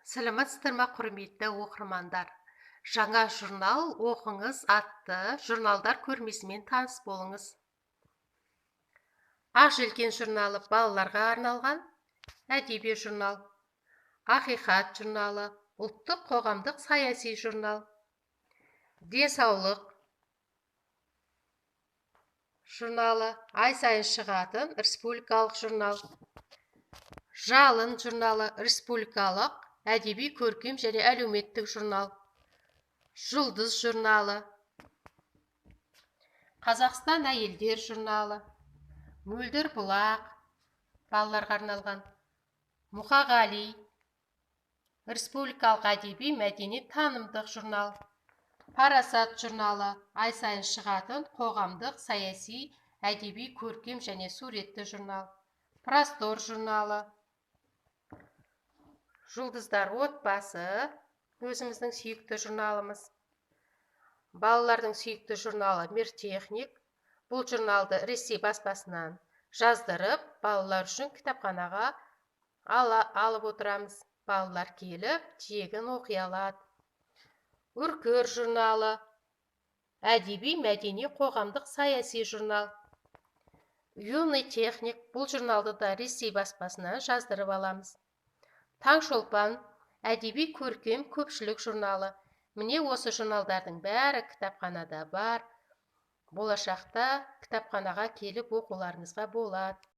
Сәлеметсіздер ме, құрметті оқырмандар? Жаңа журнал оқыңыз атты журналдар көрмесімен таныс болыңыз. Ақ желкен журналы балаларға арналған әдеби журнал. Ақиқат журналы ұлттық қоғамдық саяси журнал. Денсаулық журналы ай сайын шығатын республикалық журнал. Жалын журналы республикалық әдеби көркем және әлеуметтік журнал. Жұлдыз журналы, Қазақстан әйелдер журналы, Мөлдір бұлақ, балаларға арналған, Мұқағали, республикалық әдеби мәдени танымдық журнал. Парасат журналы ай сайын шығатын қоғамдық саяси әдеби көркем және суретті журнал. Простор журналы, Жұлдыздар отбасы, өзіміздің сүйікті журналымыз. Балалардың сүйікті журналы Мертехник. Бұл журналды Ресей баспасынан жаздырып, балалар үшін кітапханаға алып отырамыз. Балалар келіп, тегін оқи алады. Үркер журналы әдеби мәдени қоғамдық саяси журнал. Юный техник. Бұл журналды да Ресей баспасынан жаздырып аламыз. Таңшолпан әдеби көркем көпшілік журналы. Міне осы журналдардың бәрі кітапханада бар. Болашақта кітапханаға келіп оқуларыңызға болады.